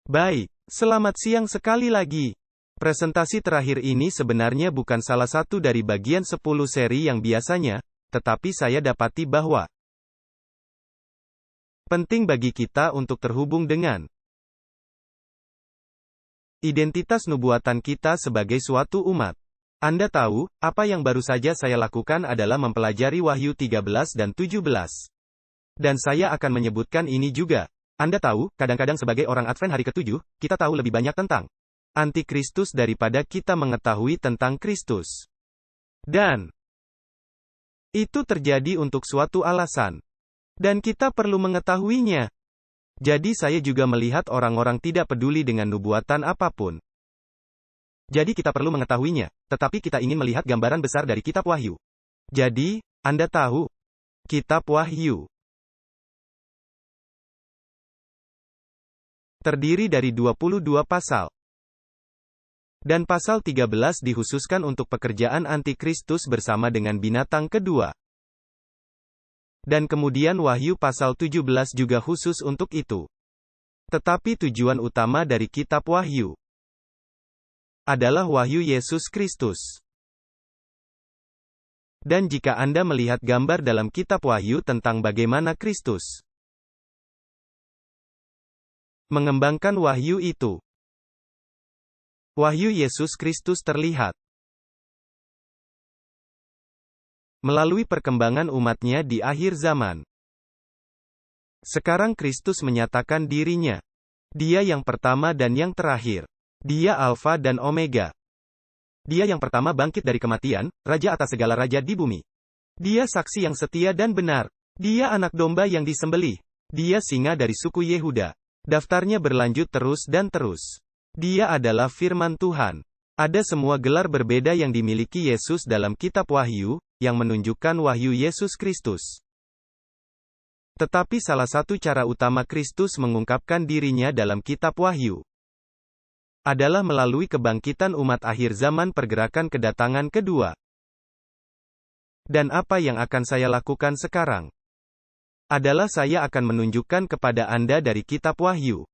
Baik, selamat siang sekali lagi. Presentasi terakhir ini sebenarnya bukan salah satu dari bagian 10 seri yang biasanya, tetapi saya dapati bahwa penting bagi kita untuk terhubung dengan identitas nubuatan kita sebagai suatu umat. Anda tahu, apa yang baru saja saya lakukan adalah mempelajari Wahyu 13 dan 17. Dan saya akan menyebutkan ini juga. Anda tahu, kadang-kadang sebagai orang Advent hari ke-7, kita tahu lebih banyak tentang Antikristus daripada kita mengetahui tentang Kristus. Dan itu terjadi untuk suatu alasan. Dan kita perlu mengetahuinya. Jadi saya juga melihat orang-orang tidak peduli dengan nubuatan apapun. Jadi kita perlu mengetahuinya, tetapi kita ingin melihat gambaran besar dari kitab Wahyu. Jadi, Anda tahu, kitab Wahyu terdiri dari 22 pasal. Dan pasal 13 dikhususkan untuk pekerjaan Antikristus bersama dengan binatang kedua. Dan kemudian Wahyu pasal 17 juga khusus untuk itu. Tetapi tujuan utama dari kitab Wahyu adalah Wahyu Yesus Kristus. Dan jika Anda melihat gambar dalam kitab Wahyu tentang bagaimana Kristus mengembangkan wahyu itu, wahyu Yesus Kristus terlihat melalui perkembangan umatnya di akhir zaman. Sekarang Kristus menyatakan dirinya. Dia yang pertama dan yang terakhir. Dia Alfa dan Omega. Dia yang pertama bangkit dari kematian, Raja atas segala raja di bumi. Dia saksi yang setia dan benar. Dia anak domba yang disembelih. Dia singa dari suku Yehuda. Daftarnya berlanjut terus dan terus. Dia adalah firman Tuhan. Ada semua gelar berbeda yang dimiliki Yesus dalam kitab Wahyu, yang menunjukkan wahyu Yesus Kristus. Tetapi salah satu cara utama Kristus mengungkapkan dirinya dalam kitab Wahyu adalah melalui kebangkitan umat akhir zaman pergerakan kedatangan kedua. Dan apa yang akan saya lakukan sekarang adalah saya akan menunjukkan kepada Anda dari kitab Wahyu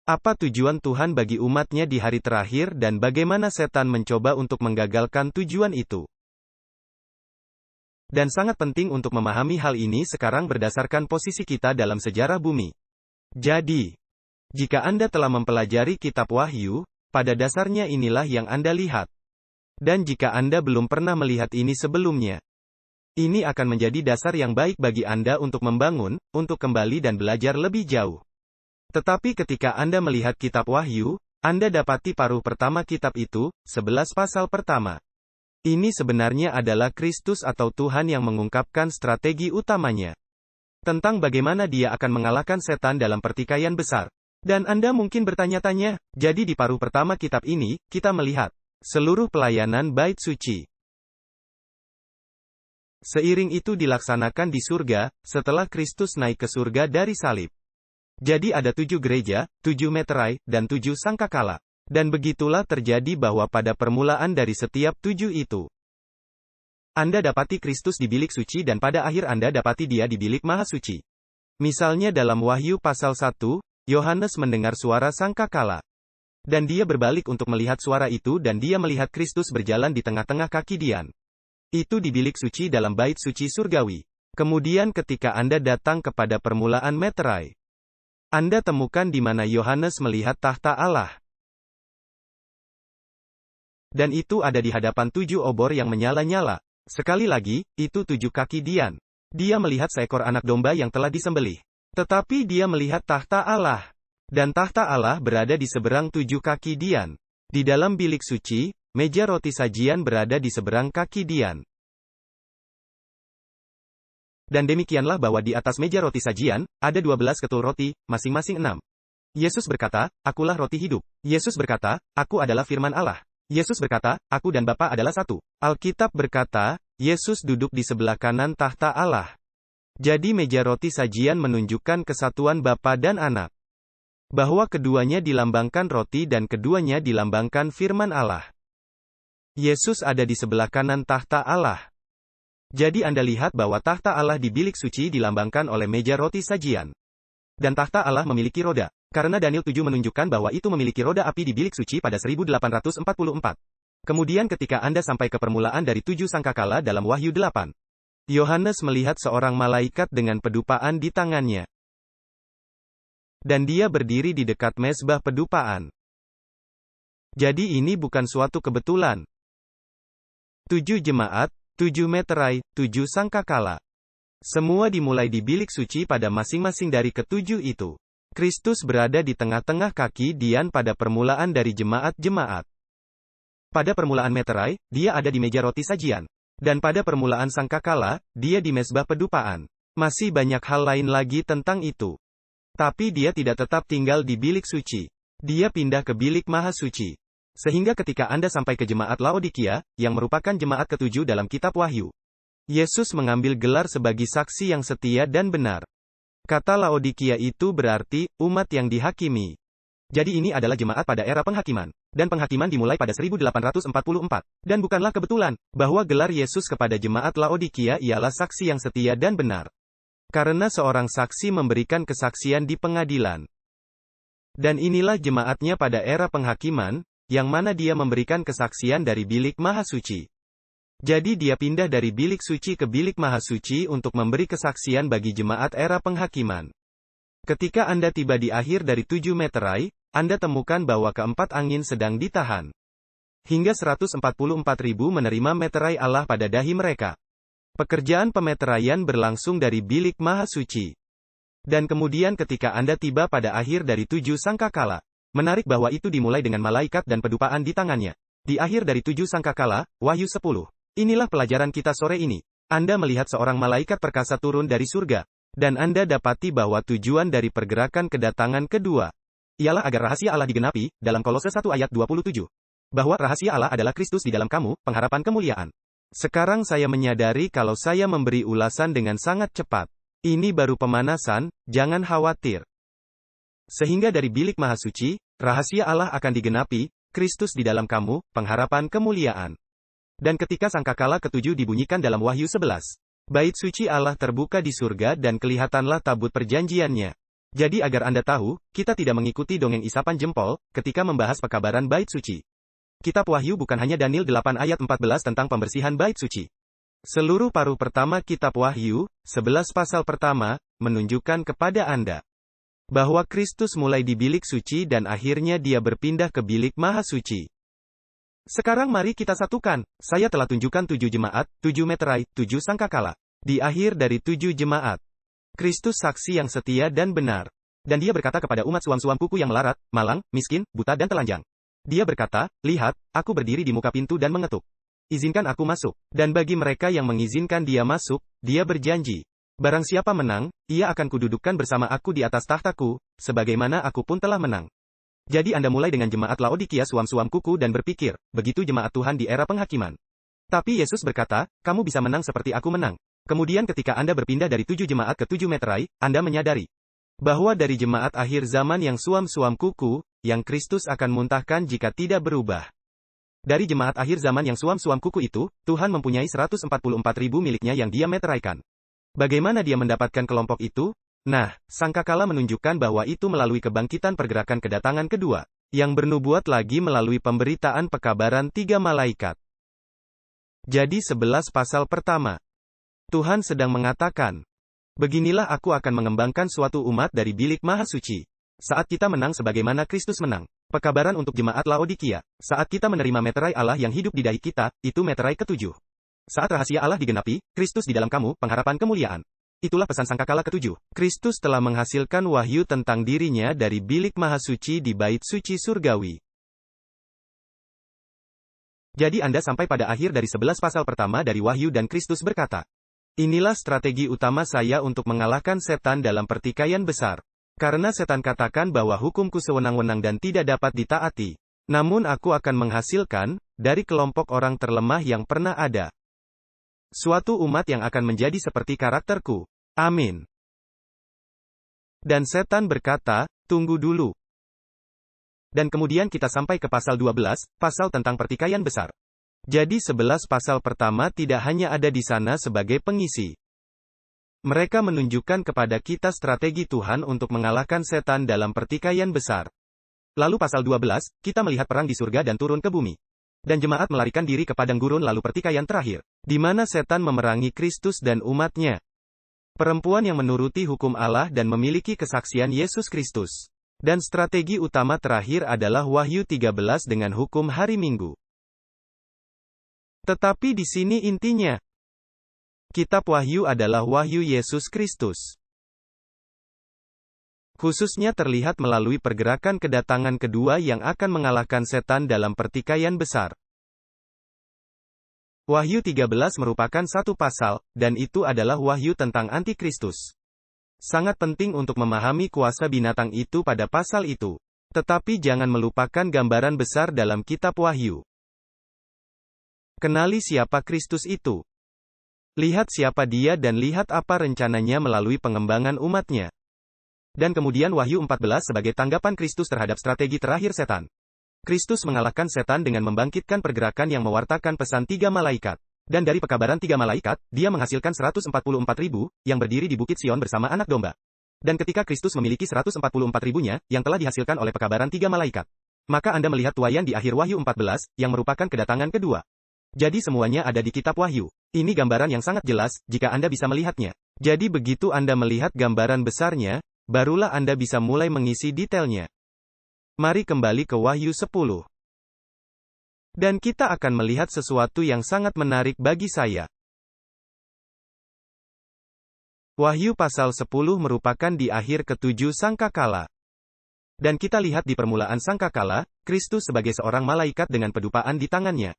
apa tujuan Tuhan bagi umatnya di hari terakhir dan bagaimana setan mencoba untuk menggagalkan tujuan itu. Dan sangat penting untuk memahami hal ini sekarang berdasarkan posisi kita dalam sejarah bumi. Jadi, jika Anda telah mempelajari kitab Wahyu, pada dasarnya inilah yang Anda lihat. Dan jika Anda belum pernah melihat ini sebelumnya, ini akan menjadi dasar yang baik bagi Anda untuk membangun, untuk kembali dan belajar lebih jauh. Tetapi ketika Anda melihat kitab Wahyu, Anda dapati paruh pertama kitab itu, 11 pasal pertama. Ini sebenarnya adalah Kristus atau Tuhan yang mengungkapkan strategi utamanya. Tentang bagaimana dia akan mengalahkan setan dalam pertikaian besar. Dan Anda mungkin bertanya-tanya, jadi di paruh pertama kitab ini, kita melihat seluruh pelayanan bait suci. Seiring itu dilaksanakan di surga, setelah Kristus naik ke surga dari salib. Jadi ada 7 gereja, 7 meterai, dan 7 sangkakala. Dan begitulah terjadi bahwa pada permulaan dari setiap 7 itu, Anda dapati Kristus di bilik suci dan pada akhir Anda dapati dia di bilik maha suci. Misalnya dalam Wahyu pasal 1, Yohanes mendengar suara sangkakala. Dan dia berbalik untuk melihat suara itu dan dia melihat Kristus berjalan di tengah-tengah kaki Dian. Itu di bilik suci dalam bait suci surgawi. Kemudian ketika Anda datang kepada permulaan meterai, Anda temukan di mana Yohanes melihat tahta Allah. Dan itu ada di hadapan 7 obor yang menyala-nyala. Sekali lagi, itu 7 kaki Dian. Dia melihat seekor anak domba yang telah disembelih. Tetapi dia melihat tahta Allah. Dan tahta Allah berada di seberang 7 kaki Dian. Di dalam bilik suci, meja roti sajian berada di seberang kaki Dian. Dan demikianlah bahwa di atas meja roti sajian, ada 12 ketul roti, masing-masing 6. Yesus berkata, "Akulah roti hidup." Yesus berkata, "Aku adalah firman Allah." Yesus berkata, "Aku dan Bapa adalah satu." Alkitab berkata, Yesus duduk di sebelah kanan tahta Allah. Jadi meja roti sajian menunjukkan kesatuan Bapa dan Anak. Bahwa keduanya dilambangkan roti dan keduanya dilambangkan firman Allah. Yesus ada di sebelah kanan tahta Allah. Jadi Anda lihat bahwa tahta Allah di bilik suci dilambangkan oleh meja roti sajian. Dan tahta Allah memiliki roda. Karena Daniel 7 menunjukkan bahwa itu memiliki roda api di bilik suci pada 1844. Kemudian ketika Anda sampai ke permulaan dari 7 sangkakala dalam Wahyu 8, Yohanes melihat seorang malaikat dengan pedupaan di tangannya. Dan dia berdiri di dekat mezbah pedupaan. Jadi ini bukan suatu kebetulan. 7 jemaat, 7 meterai, 7 sangkakala. Semua dimulai di bilik suci pada masing-masing dari ketujuh itu. Kristus berada di tengah-tengah kaki Dian pada permulaan dari jemaat-jemaat. Pada permulaan meterai, dia ada di meja roti sajian. Dan pada permulaan sangkakala, dia di mezbah pedupaan. Masih banyak hal lain lagi tentang itu. Tapi dia tidak tetap tinggal di bilik suci. Dia pindah ke bilik maha suci. Sehingga ketika Anda sampai ke jemaat Laodikia, yang merupakan jemaat ketujuh dalam kitab Wahyu, Yesus mengambil gelar sebagai saksi yang setia dan benar. Kata Laodikia itu berarti, umat yang dihakimi. Jadi ini adalah jemaat pada era penghakiman. Dan penghakiman dimulai pada 1844. Dan bukanlah kebetulan, bahwa gelar Yesus kepada jemaat Laodikia ialah saksi yang setia dan benar. Karena seorang saksi memberikan kesaksian di pengadilan. Dan inilah jemaatnya pada era penghakiman, yang mana dia memberikan kesaksian dari bilik maha suci. Jadi dia pindah dari bilik suci ke bilik maha suci untuk memberi kesaksian bagi jemaat era penghakiman. Ketika Anda tiba di akhir dari 7 meterai, Anda temukan bahwa keempat angin sedang ditahan. Hingga 144.000 menerima meterai Allah pada dahi mereka. Pekerjaan pemeteraian berlangsung dari bilik maha suci. Dan kemudian ketika Anda tiba pada akhir dari 7 sangkakala, menarik bahwa itu dimulai dengan malaikat dan pedupaan di tangannya. Di akhir dari 7 sangkakala, Wahyu 10. Inilah pelajaran kita sore ini. Anda melihat seorang malaikat perkasa turun dari surga. Dan Anda dapati bahwa tujuan dari pergerakan kedatangan kedua ialah agar rahasia Allah digenapi, dalam Kolose 1 ayat 27. Bahwa rahasia Allah adalah Kristus di dalam kamu, pengharapan kemuliaan. Sekarang saya menyadari kalau saya memberi ulasan dengan sangat cepat. Ini baru pemanasan, jangan khawatir. Sehingga dari bilik maha suci, rahasia Allah akan digenapi, Kristus di dalam kamu, pengharapan kemuliaan. Dan ketika sangkakala ketujuh dibunyikan dalam Wahyu 11, bait suci Allah terbuka di surga dan kelihatanlah tabut perjanjiannya. Jadi agar Anda tahu, kita tidak mengikuti dongeng isapan jempol, ketika membahas pekabaran bait suci. Kitab Wahyu bukan hanya Daniel 8 ayat 14 tentang pembersihan bait suci. Seluruh paruh pertama kitab Wahyu, 11 pasal pertama, menunjukkan kepada Anda bahwa Kristus mulai di bilik suci dan akhirnya dia berpindah ke bilik maha suci. Sekarang mari kita satukan, saya telah tunjukkan 7 jemaat, 7 meterai, 7 sangkakala. Di akhir dari 7 jemaat, Kristus saksi yang setia dan benar. Dan dia berkata kepada umat suam-suam kuku yang melarat, malang, miskin, buta dan telanjang. Dia berkata, lihat, aku berdiri di muka pintu dan mengetuk. Izinkan aku masuk. Dan bagi mereka yang mengizinkan dia masuk, dia berjanji. Barang siapa menang, ia akan kududukkan bersama aku di atas tahtaku, sebagaimana aku pun telah menang. Jadi Anda mulai dengan jemaat Laodikia suam-suam kuku dan berpikir, begitu jemaat Tuhan di era penghakiman. Tapi Yesus berkata, kamu bisa menang seperti aku menang. Kemudian ketika Anda berpindah dari 7 jemaat ke 7 meterai, Anda menyadari bahwa dari jemaat akhir zaman yang suam-suam kuku, yang Kristus akan muntahkan jika tidak berubah. Dari jemaat akhir zaman yang suam-suam kuku itu, Tuhan mempunyai 144.000 miliknya yang dia meteraikan. Bagaimana dia mendapatkan kelompok itu? Nah, sangkakala menunjukkan bahwa itu melalui kebangkitan pergerakan kedatangan kedua, yang bernubuat lagi melalui pemberitaan pekabaran 3 malaikat. Jadi 11 pasal pertama. Tuhan sedang mengatakan, beginilah aku akan mengembangkan suatu umat dari bilik maha suci. Saat kita menang sebagaimana Kristus menang. Pekabaran untuk jemaat Laodikia. Saat kita menerima meterai Allah yang hidup di dahi kita, itu meterai ketujuh. Saat rahasia Allah digenapi, Kristus di dalam kamu, pengharapan kemuliaan. Itulah pesan sangkakala ketujuh. Kristus telah menghasilkan wahyu tentang dirinya dari bilik maha suci di bait suci surgawi. Jadi Anda sampai pada akhir dari 11 pasal pertama dari Wahyu dan Kristus berkata, inilah strategi utama saya untuk mengalahkan setan dalam pertikaian besar. Karena setan katakan bahwa hukumku sewenang-wenang dan tidak dapat ditaati. Namun aku akan menghasilkan, dari kelompok orang terlemah yang pernah ada, suatu umat yang akan menjadi seperti karakterku. Amin. Dan setan berkata, tunggu dulu. Dan kemudian kita sampai ke pasal 12, pasal tentang pertikaian besar. Jadi 11 pasal pertama tidak hanya ada di sana sebagai pengisi. Mereka menunjukkan kepada kita strategi Tuhan untuk mengalahkan setan dalam pertikaian besar. Lalu pasal 12, kita melihat perang di surga dan turun ke bumi. Dan jemaat melarikan diri ke padang gurun lalu pertikaian terakhir, di mana setan memerangi Kristus dan umatnya. Perempuan yang menuruti hukum Allah dan memiliki kesaksian Yesus Kristus. Dan strategi utama terakhir adalah Wahyu 13 dengan hukum hari Minggu. Tetapi di sini intinya, Kitab Wahyu adalah Wahyu Yesus Kristus. Khususnya terlihat melalui pergerakan kedatangan kedua yang akan mengalahkan setan dalam pertikaian besar. Wahyu 13 merupakan satu pasal, dan itu adalah wahyu tentang Antikristus. Sangat penting untuk memahami kuasa binatang itu pada pasal itu. Tetapi jangan melupakan gambaran besar dalam kitab Wahyu. Kenali siapa Kristus itu. Lihat siapa dia dan lihat apa rencananya melalui pengembangan umatnya. Dan kemudian Wahyu 14 sebagai tanggapan Kristus terhadap strategi terakhir setan. Kristus mengalahkan setan dengan membangkitkan pergerakan yang mewartakan pesan 3 malaikat. Dan dari pekabaran 3 malaikat, dia menghasilkan 144.000, yang berdiri di Bukit Sion bersama anak domba. Dan ketika Kristus memiliki 144.000-nya, yang telah dihasilkan oleh pekabaran 3 malaikat, maka Anda melihat tuaian di akhir Wahyu 14, yang merupakan kedatangan kedua. Jadi semuanya ada di kitab Wahyu. Ini gambaran yang sangat jelas, jika Anda bisa melihatnya. Jadi begitu Anda melihat gambaran besarnya, barulah Anda bisa mulai mengisi detailnya. Mari kembali ke Wahyu 10. Dan kita akan melihat sesuatu yang sangat menarik bagi saya. Wahyu pasal 10 merupakan di akhir ke-7 sangkakala. Dan kita lihat di permulaan sangkakala, Kristus sebagai seorang malaikat dengan pedupaan di tangannya.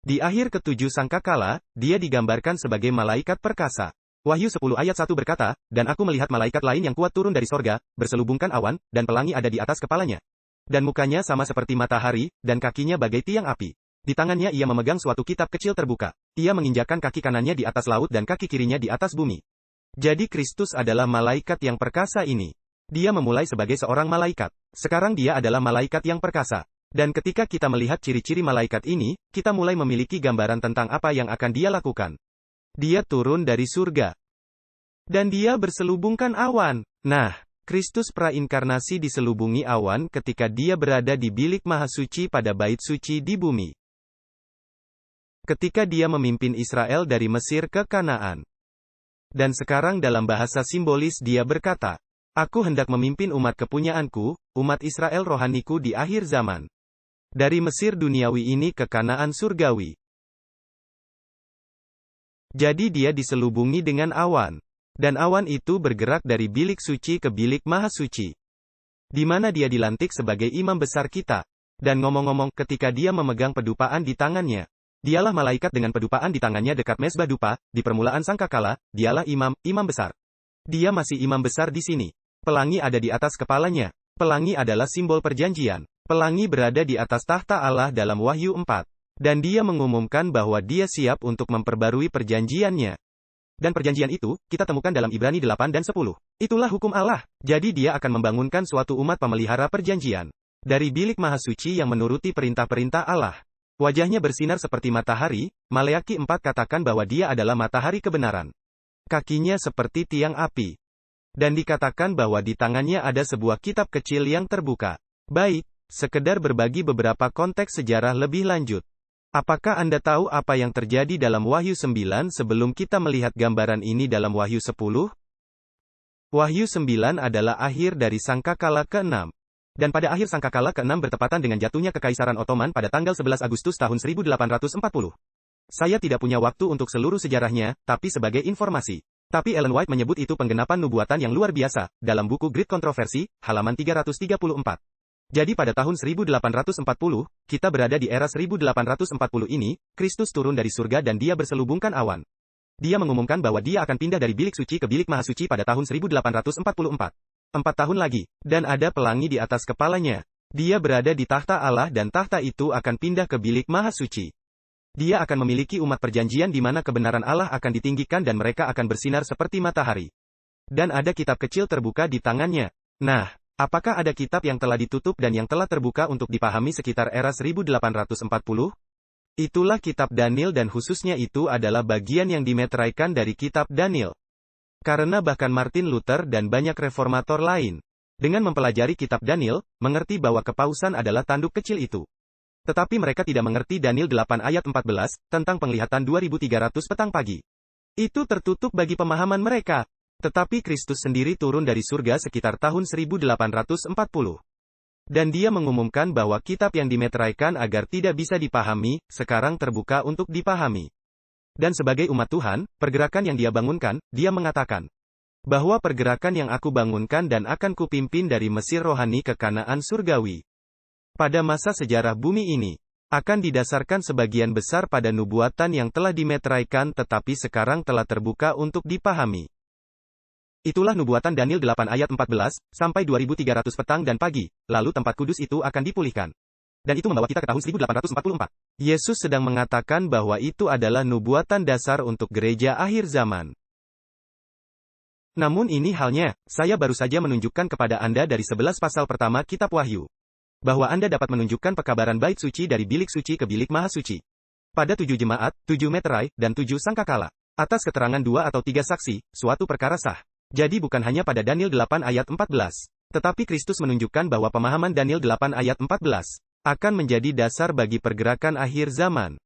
Di akhir ke-7 sangkakala, dia digambarkan sebagai malaikat perkasa. Wahyu 10 ayat 1 berkata, dan aku melihat malaikat lain yang kuat turun dari sorga, berselubungkan awan, dan pelangi ada di atas kepalanya. Dan mukanya sama seperti matahari, dan kakinya bagai tiang api. Di tangannya ia memegang suatu kitab kecil terbuka. Ia menginjakkan kaki kanannya di atas laut dan kaki kirinya di atas bumi. Jadi Kristus adalah malaikat yang perkasa ini. Dia memulai sebagai seorang malaikat. Sekarang dia adalah malaikat yang perkasa. Dan ketika kita melihat ciri-ciri malaikat ini, kita mulai memiliki gambaran tentang apa yang akan dia lakukan. Dia turun dari surga. Dan dia berselubungkan awan. Nah, Kristus prainkarnasi diselubungi awan ketika dia berada di bilik maha suci pada bait suci di bumi. Ketika dia memimpin Israel dari Mesir ke Kanaan. Dan sekarang dalam bahasa simbolis dia berkata, aku hendak memimpin umat kepunyaanku, umat Israel rohaniku di akhir zaman. Dari Mesir duniawi ini ke Kanaan surgawi. Jadi dia diselubungi dengan awan. Dan awan itu bergerak dari bilik suci ke bilik maha suci. Di mana dia dilantik sebagai imam besar kita. Dan ngomong-ngomong, ketika dia memegang pedupaan di tangannya. Dialah malaikat dengan pedupaan di tangannya dekat mezbah dupa, di permulaan sangkakala, dialah imam besar. Dia masih imam besar di sini. Pelangi ada di atas kepalanya. Pelangi adalah simbol perjanjian. Pelangi berada di atas tahta Allah dalam Wahyu 4. Dan dia mengumumkan bahwa dia siap untuk memperbarui perjanjiannya. Dan perjanjian itu, kita temukan dalam Ibrani 8 dan 10. Itulah hukum Allah. Jadi dia akan membangunkan suatu umat pemelihara perjanjian. Dari bilik maha suci yang menuruti perintah-perintah Allah. Wajahnya bersinar seperti matahari, Maleaki 4 katakan bahwa dia adalah matahari kebenaran. Kakinya seperti tiang api. Dan dikatakan bahwa di tangannya ada sebuah kitab kecil yang terbuka. Baik, sekedar berbagi beberapa konteks sejarah lebih lanjut. Apakah Anda tahu apa yang terjadi dalam Wahyu 9 sebelum kita melihat gambaran ini dalam Wahyu 10? Wahyu 9 adalah akhir dari sangkakala ke-6. Dan pada akhir sangkakala ke-6 bertepatan dengan jatuhnya Kekaisaran Ottoman pada tanggal 11 Agustus tahun 1840. Saya tidak punya waktu untuk seluruh sejarahnya, tapi sebagai informasi. Tapi Ellen White menyebut itu penggenapan nubuatan yang luar biasa, dalam buku Great Controversy, halaman 334. Jadi pada tahun 1840, kita berada di era 1840 ini, Kristus turun dari surga dan dia berselubungkan awan. Dia mengumumkan bahwa dia akan pindah dari bilik suci ke bilik maha suci pada tahun 1844. 4 tahun lagi, dan ada pelangi di atas kepalanya. Dia berada di tahta Allah dan tahta itu akan pindah ke bilik maha suci. Dia akan memiliki umat perjanjian di mana kebenaran Allah akan ditinggikan dan mereka akan bersinar seperti matahari. Dan ada kitab kecil terbuka di tangannya. Nah, apakah ada kitab yang telah ditutup dan yang telah terbuka untuk dipahami sekitar era 1840? Itulah kitab Daniel dan khususnya itu adalah bagian yang dimeteraikan dari kitab Daniel. Karena bahkan Martin Luther dan banyak reformator lain, dengan mempelajari kitab Daniel, mengerti bahwa kepausan adalah tanduk kecil itu. Tetapi mereka tidak mengerti Daniel 8 ayat 14, tentang penglihatan 2300 petang pagi. Itu tertutup bagi pemahaman mereka. Tetapi Kristus sendiri turun dari surga sekitar tahun 1840. Dan dia mengumumkan bahwa kitab yang dimeteraikan agar tidak bisa dipahami, sekarang terbuka untuk dipahami. Dan sebagai umat Tuhan, pergerakan yang dia bangunkan, dia mengatakan bahwa pergerakan yang aku bangunkan dan akan kupimpin dari Mesir rohani ke Kanaan surgawi. Pada masa sejarah bumi ini, akan didasarkan sebagian besar pada nubuatan yang telah dimeteraikan tetapi sekarang telah terbuka untuk dipahami. Itulah nubuatan Daniel 8 ayat 14, sampai 2300 petang dan pagi, lalu tempat kudus itu akan dipulihkan. Dan itu membawa kita ke tahun 1844. Yesus sedang mengatakan bahwa itu adalah nubuatan dasar untuk gereja akhir zaman. Namun ini halnya, saya baru saja menunjukkan kepada Anda dari 11 pasal pertama kitab Wahyu, bahwa Anda dapat menunjukkan pekabaran bait suci dari bilik suci ke bilik maha suci. Pada 7 jemaat, 7 meterai, dan 7 sangkakala. Atas keterangan 2 atau 3 saksi, suatu perkara sah. Jadi bukan hanya pada Daniel 8 ayat 14. Tetapi Kristus menunjukkan bahwa pemahaman Daniel 8 ayat 14 akan menjadi dasar bagi pergerakan akhir zaman.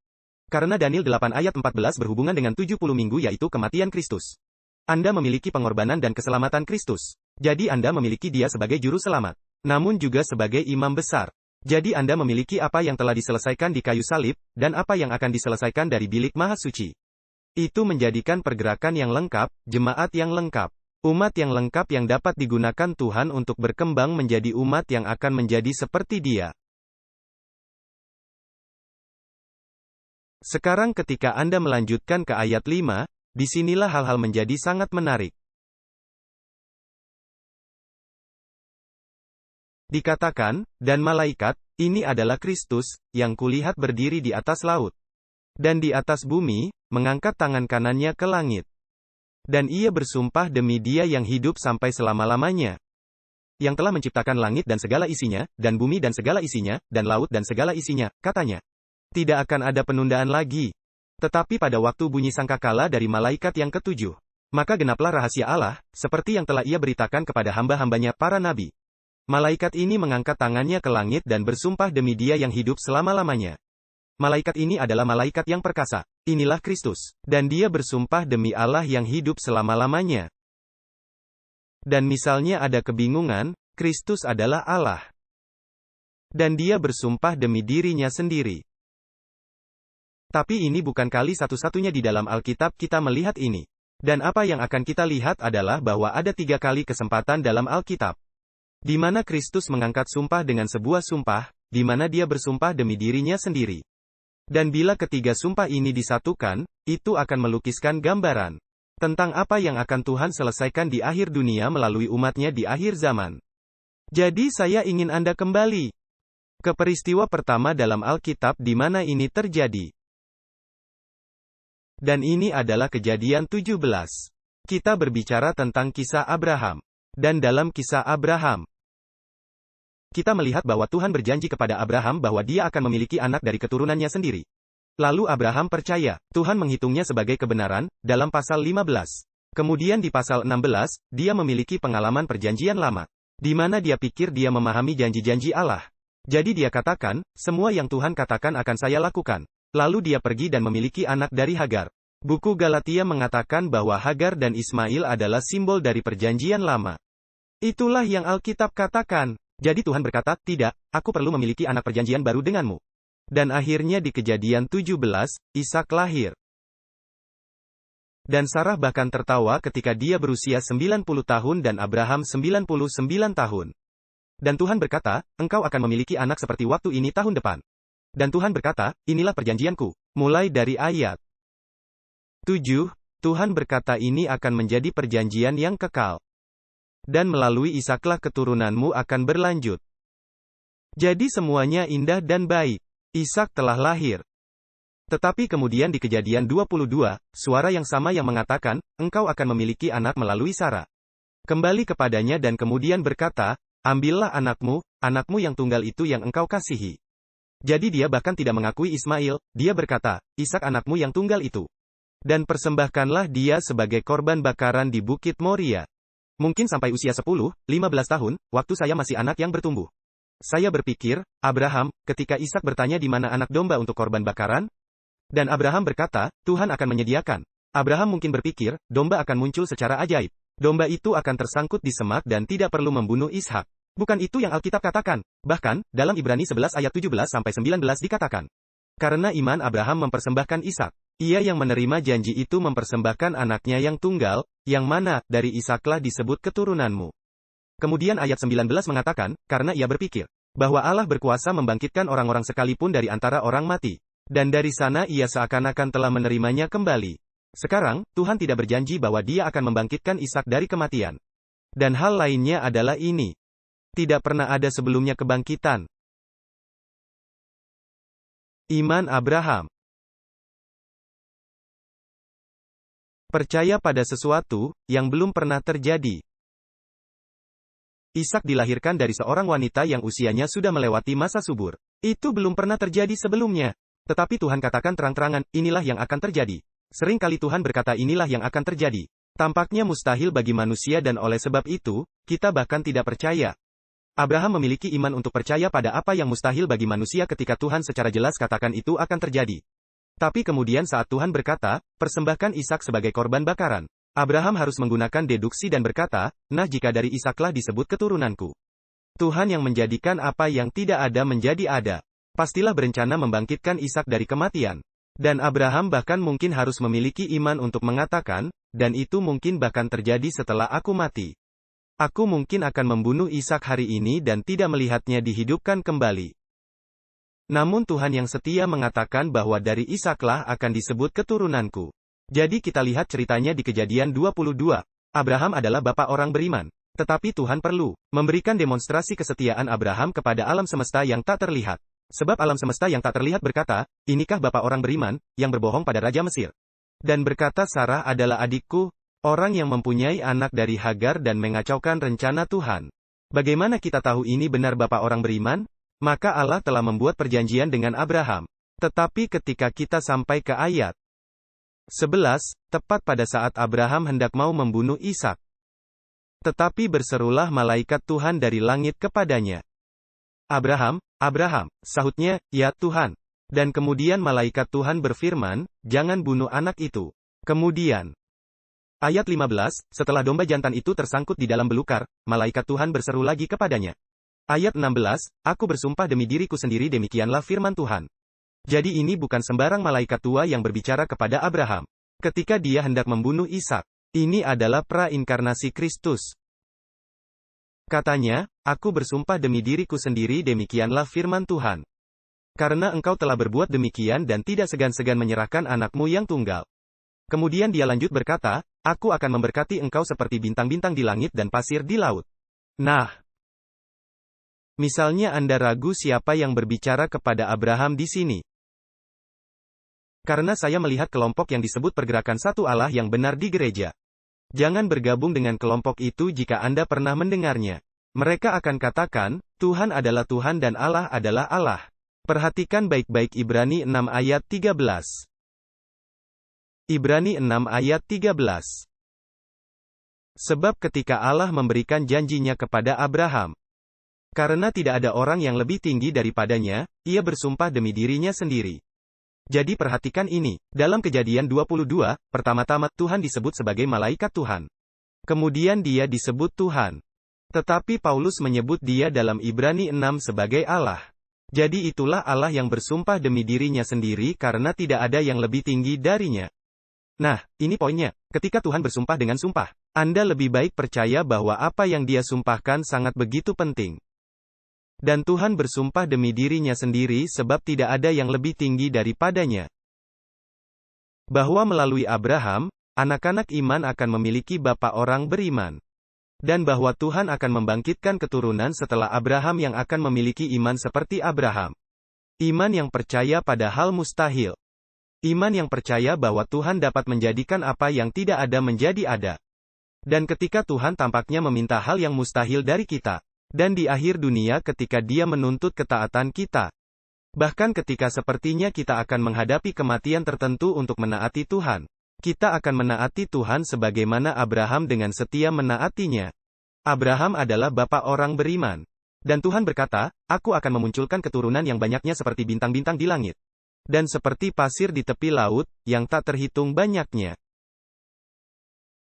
Karena Daniel 8 ayat 14 berhubungan dengan 70 minggu yaitu kematian Kristus. Anda memiliki pengorbanan dan keselamatan Kristus. Jadi Anda memiliki dia sebagai juru selamat. Namun juga sebagai imam besar. Jadi Anda memiliki apa yang telah diselesaikan di kayu salib, dan apa yang akan diselesaikan dari bilik maha suci. Itu menjadikan pergerakan yang lengkap, jemaat yang lengkap. Umat yang lengkap yang dapat digunakan Tuhan untuk berkembang menjadi umat yang akan menjadi seperti dia. Sekarang ketika Anda melanjutkan ke ayat 5, disinilah hal-hal menjadi sangat menarik. Dikatakan, dan malaikat, ini adalah Kristus, yang kulihat berdiri di atas laut. Dan di atas bumi, mengangkat tangan kanannya ke langit. Dan ia bersumpah demi dia yang hidup sampai selama-lamanya. Yang telah menciptakan langit dan segala isinya, dan bumi dan segala isinya, dan laut dan segala isinya, katanya. Tidak akan ada penundaan lagi. Tetapi pada waktu bunyi sangkakala dari malaikat yang ketujuh, maka genaplah rahasia Allah, seperti yang telah ia beritakan kepada hamba-hambanya para nabi. Malaikat ini mengangkat tangannya ke langit dan bersumpah demi dia yang hidup selama-lamanya. Malaikat ini adalah malaikat yang perkasa. Inilah Kristus. Dan dia bersumpah demi Allah yang hidup selama-lamanya. Dan misalnya ada kebingungan, Kristus adalah Allah. Dan dia bersumpah demi dirinya sendiri. Tapi ini bukan kali satu-satunya di dalam Alkitab kita melihat ini. Dan apa yang akan kita lihat adalah bahwa ada 3 kali kesempatan dalam Alkitab, di mana Kristus mengangkat sumpah dengan sebuah sumpah, di mana dia bersumpah demi dirinya sendiri. Dan bila ketiga sumpah ini disatukan, itu akan melukiskan gambaran tentang apa yang akan Tuhan selesaikan di akhir dunia melalui umatnya di akhir zaman. Jadi saya ingin Anda kembali ke peristiwa pertama dalam Alkitab di mana ini terjadi. Dan ini adalah Kejadian 17. Kita berbicara tentang kisah Abraham. Dan dalam kisah Abraham, kita melihat bahwa Tuhan berjanji kepada Abraham bahwa dia akan memiliki anak dari keturunannya sendiri. Lalu Abraham percaya, Tuhan menghitungnya sebagai kebenaran, dalam pasal 15. Kemudian di pasal 16, dia memiliki pengalaman perjanjian lama, di mana dia pikir dia memahami janji-janji Allah. Jadi dia katakan, semua yang Tuhan katakan akan saya lakukan. Lalu dia pergi dan memiliki anak dari Hagar. Buku Galatia mengatakan bahwa Hagar dan Ismail adalah simbol dari perjanjian lama. Itulah yang Alkitab katakan. Jadi Tuhan berkata, tidak, aku perlu memiliki anak perjanjian baru denganmu. Dan akhirnya di Kejadian 17, Ishak lahir. Dan Sarah bahkan tertawa ketika dia berusia 90 tahun dan Abraham 99 tahun. Dan Tuhan berkata, engkau akan memiliki anak seperti waktu ini tahun depan. Dan Tuhan berkata, inilah perjanjianku. Mulai dari ayat 7, Tuhan berkata ini akan menjadi perjanjian yang kekal. Dan melalui Ishaklah keturunanmu akan berlanjut. Jadi semuanya indah dan baik. Ishak telah lahir. Tetapi kemudian di Kejadian 22, suara yang sama yang mengatakan, engkau akan memiliki anak melalui Sarah. Kembali kepadanya dan kemudian berkata, ambillah anakmu, anakmu yang tunggal itu yang engkau kasihi. Jadi dia bahkan tidak mengakui Ismail, dia berkata, Ishak anakmu yang tunggal itu. Dan persembahkanlah dia sebagai korban bakaran di Bukit Moria. Mungkin sampai usia 10, 15 tahun, waktu saya masih anak yang bertumbuh. Saya berpikir, Abraham, ketika Ishak bertanya di mana anak domba untuk korban bakaran? Dan Abraham berkata, Tuhan akan menyediakan. Abraham mungkin berpikir, domba akan muncul secara ajaib. Domba itu akan tersangkut di semak dan tidak perlu membunuh Ishak. Bukan itu yang Alkitab katakan. Bahkan, dalam Ibrani 11 ayat 17-19 dikatakan. Karena iman Abraham mempersembahkan Ishak. Ia yang menerima janji itu mempersembahkan anaknya yang tunggal, yang mana, dari Ishaklah disebut keturunanmu. Kemudian ayat 19 mengatakan, karena ia berpikir, bahwa Allah berkuasa membangkitkan orang-orang sekalipun dari antara orang mati. Dan dari sana ia seakan-akan telah menerimanya kembali. Sekarang, Tuhan tidak berjanji bahwa dia akan membangkitkan Ishak dari kematian. Dan hal lainnya adalah ini. Tidak pernah ada sebelumnya kebangkitan. Iman Abraham. Percaya pada sesuatu yang belum pernah terjadi. Ishak dilahirkan dari seorang wanita yang usianya sudah melewati masa subur. Itu belum pernah terjadi sebelumnya. Tetapi Tuhan katakan terang-terangan, inilah yang akan terjadi. Sering kali Tuhan berkata inilah yang akan terjadi. Tampaknya mustahil bagi manusia dan oleh sebab itu, kita bahkan tidak percaya. Abraham memiliki iman untuk percaya pada apa yang mustahil bagi manusia ketika Tuhan secara jelas katakan itu akan terjadi. Tapi kemudian saat Tuhan berkata, persembahkan Ishak sebagai korban bakaran, Abraham harus menggunakan deduksi dan berkata, nah jika dari Ishaklah disebut keturunanku. Tuhan yang menjadikan apa yang tidak ada menjadi ada. Pastilah berencana membangkitkan Ishak dari kematian. Dan Abraham bahkan mungkin harus memiliki iman untuk mengatakan, dan itu mungkin bahkan terjadi setelah aku mati. Aku mungkin akan membunuh Ishak hari ini dan tidak melihatnya dihidupkan kembali. Namun Tuhan yang setia mengatakan bahwa dari Ishaklah akan disebut keturunanku. Jadi kita lihat ceritanya di Kejadian 22. Abraham adalah bapa orang beriman. Tetapi Tuhan perlu memberikan demonstrasi kesetiaan Abraham kepada alam semesta yang tak terlihat. Sebab alam semesta yang tak terlihat berkata, inikah bapa orang beriman, yang berbohong pada Raja Mesir. Dan berkata Sarah adalah adikku, orang yang mempunyai anak dari Hagar dan mengacaukan rencana Tuhan. Bagaimana kita tahu ini benar bapa orang beriman? Maka Allah telah membuat perjanjian dengan Abraham. Tetapi ketika kita sampai ke ayat 11, tepat pada saat Abraham hendak mau membunuh Ishak. Tetapi berserulah malaikat Tuhan dari langit kepadanya. Abraham, Abraham, sahutnya, ya Tuhan. Dan kemudian malaikat Tuhan berfirman, jangan bunuh anak itu. Kemudian, ayat 15, setelah domba jantan itu tersangkut di dalam belukar, malaikat Tuhan berseru lagi kepadanya. Ayat 16, aku bersumpah demi diriku sendiri demikianlah firman Tuhan. Jadi ini bukan sembarang malaikat tua yang berbicara kepada Abraham. Ketika dia hendak membunuh Ishak. Ini adalah prainkarnasi Kristus. Katanya, aku bersumpah demi diriku sendiri demikianlah firman Tuhan. Karena engkau telah berbuat demikian dan tidak segan-segan menyerahkan anakmu yang tunggal. Kemudian dia lanjut berkata, aku akan memberkati engkau seperti bintang-bintang di langit dan pasir di laut. Nah, misalnya Anda ragu siapa yang berbicara kepada Abraham di sini. Karena saya melihat kelompok yang disebut pergerakan satu Allah yang benar di gereja. Jangan bergabung dengan kelompok itu jika Anda pernah mendengarnya. Mereka akan katakan, Tuhan adalah Tuhan dan Allah adalah Allah. Perhatikan baik-baik Ibrani 6 ayat 13. Ibrani 6 ayat 13. Sebab ketika Allah memberikan janjinya kepada Abraham, karena tidak ada orang yang lebih tinggi daripadanya, ia bersumpah demi dirinya sendiri. Jadi perhatikan ini, dalam Kejadian 22, pertama-tama Tuhan disebut sebagai malaikat Tuhan. Kemudian dia disebut Tuhan. Tetapi Paulus menyebut dia dalam Ibrani 6 sebagai Allah. Jadi itulah Allah yang bersumpah demi dirinya sendiri karena tidak ada yang lebih tinggi darinya. Nah, ini poinnya, ketika Tuhan bersumpah dengan sumpah, Anda lebih baik percaya bahwa apa yang dia sumpahkan sangat begitu penting. Dan Tuhan bersumpah demi dirinya sendiri sebab tidak ada yang lebih tinggi daripadanya. Bahwa melalui Abraham, anak-anak iman akan memiliki bapa orang beriman. Dan bahwa Tuhan akan membangkitkan keturunan setelah Abraham yang akan memiliki iman seperti Abraham. Iman yang percaya pada hal mustahil. Iman yang percaya bahwa Tuhan dapat menjadikan apa yang tidak ada menjadi ada. Dan ketika Tuhan tampaknya meminta hal yang mustahil dari kita. Dan di akhir dunia ketika dia menuntut ketaatan kita. Bahkan ketika sepertinya kita akan menghadapi kematian tertentu untuk menaati Tuhan. Kita akan menaati Tuhan sebagaimana Abraham dengan setia menaatinya. Abraham adalah bapa orang beriman. Dan Tuhan berkata, "Aku akan memunculkan keturunan yang banyaknya seperti bintang-bintang di langit. Dan seperti pasir di tepi laut, yang tak terhitung banyaknya.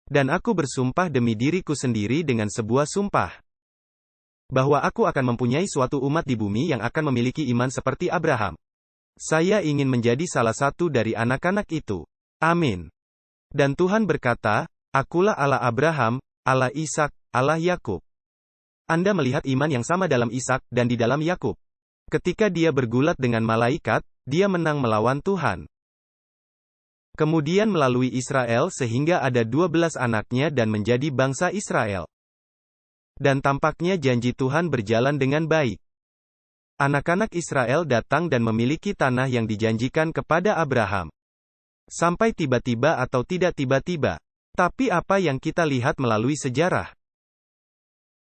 Dan aku bersumpah demi diriku sendiri dengan sebuah sumpah. Bahwa aku akan mempunyai suatu umat di bumi yang akan memiliki iman seperti Abraham. Saya ingin menjadi salah satu dari anak-anak itu. Amin." Dan Tuhan berkata, "Akulah Allah Abraham, Allah Ishak, Allah Yakub." Anda melihat iman yang sama dalam Ishak dan di dalam Yakub. Ketika dia bergulat dengan malaikat, dia menang melawan Tuhan. Kemudian melalui Israel sehingga ada 12 anaknya dan menjadi bangsa Israel. Dan tampaknya janji Tuhan berjalan dengan baik. Anak-anak Israel datang dan memiliki tanah yang dijanjikan kepada Abraham. Sampai tiba-tiba atau tidak tiba-tiba. Tapi apa yang kita lihat melalui sejarah?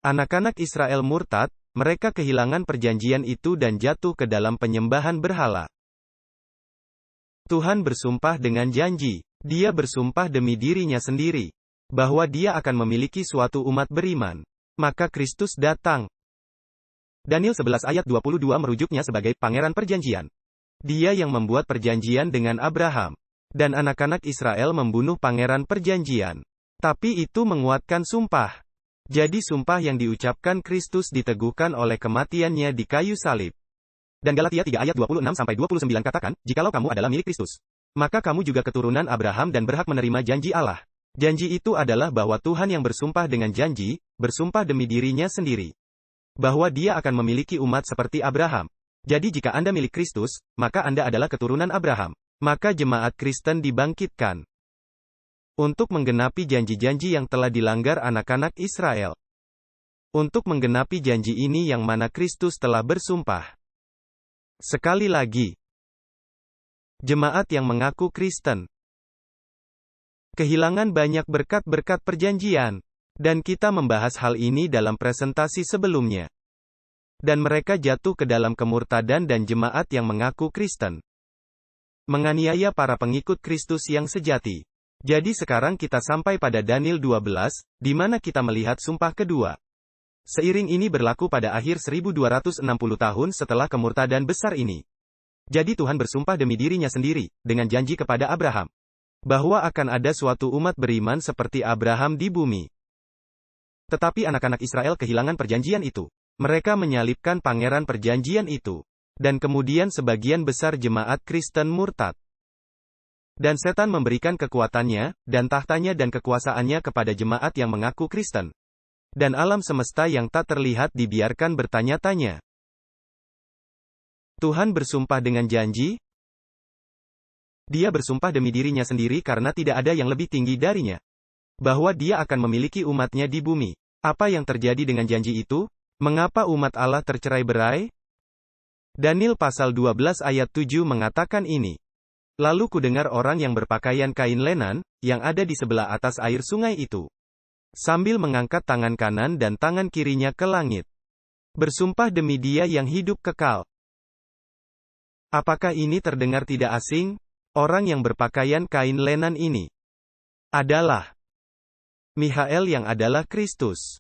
Anak-anak Israel murtad, mereka kehilangan perjanjian itu dan jatuh ke dalam penyembahan berhala. Tuhan bersumpah dengan janji. Dia bersumpah demi dirinya sendiri. Bahwa dia akan memiliki suatu umat beriman. Maka Kristus datang. Daniel 11 ayat 22 merujuknya sebagai Pangeran Perjanjian. Dia yang membuat perjanjian dengan Abraham. Dan anak-anak Israel membunuh Pangeran Perjanjian. Tapi itu menguatkan sumpah. Jadi sumpah yang diucapkan Kristus diteguhkan oleh kematiannya di kayu salib. Dan Galatia 3 ayat 26-29 katakan, "Jikalau kamu adalah milik Kristus, maka kamu juga keturunan Abraham dan berhak menerima janji Allah." Janji itu adalah bahwa Tuhan yang bersumpah dengan janji, bersumpah demi dirinya sendiri. Bahwa dia akan memiliki umat seperti Abraham. Jadi jika Anda milik Kristus, maka Anda adalah keturunan Abraham. Maka jemaat Kristen dibangkitkan. Untuk menggenapi janji-janji yang telah dilanggar anak-anak Israel. Untuk menggenapi janji ini yang mana Kristus telah bersumpah. Sekali lagi. Jemaat yang mengaku Kristen. Kehilangan banyak berkat-berkat perjanjian. Dan kita membahas hal ini dalam presentasi sebelumnya. Dan mereka jatuh ke dalam kemurtadan dan jemaat yang mengaku Kristen. Menganiaya para pengikut Kristus yang sejati. Jadi sekarang kita sampai pada Daniel 12, di mana kita melihat sumpah kedua. Seiring ini berlaku pada akhir 1260 tahun setelah kemurtadan besar ini. Jadi Tuhan bersumpah demi dirinya sendiri, dengan janji kepada Abraham. Bahwa akan ada suatu umat beriman seperti Abraham di bumi. Tetapi anak-anak Israel kehilangan perjanjian itu. Mereka menyalibkan Pangeran Perjanjian itu. Dan kemudian sebagian besar jemaat Kristen murtad. Dan setan memberikan kekuatannya, dan tahtanya dan kekuasaannya kepada jemaat yang mengaku Kristen. Dan alam semesta yang tak terlihat dibiarkan bertanya-tanya. Tuhan bersumpah dengan janji. Dia bersumpah demi dirinya sendiri karena tidak ada yang lebih tinggi darinya. Bahwa dia akan memiliki umatnya di bumi. Apa yang terjadi dengan janji itu? Mengapa umat Allah tercerai-berai? Daniel pasal 12 ayat 7 mengatakan ini. Lalu kudengar orang yang berpakaian kain lenan, yang ada di sebelah atas air sungai itu. Sambil mengangkat tangan kanan dan tangan kirinya ke langit. Bersumpah demi dia yang hidup kekal. Apakah ini terdengar tidak asing? Orang yang berpakaian kain lenan ini adalah Mihael yang adalah Kristus.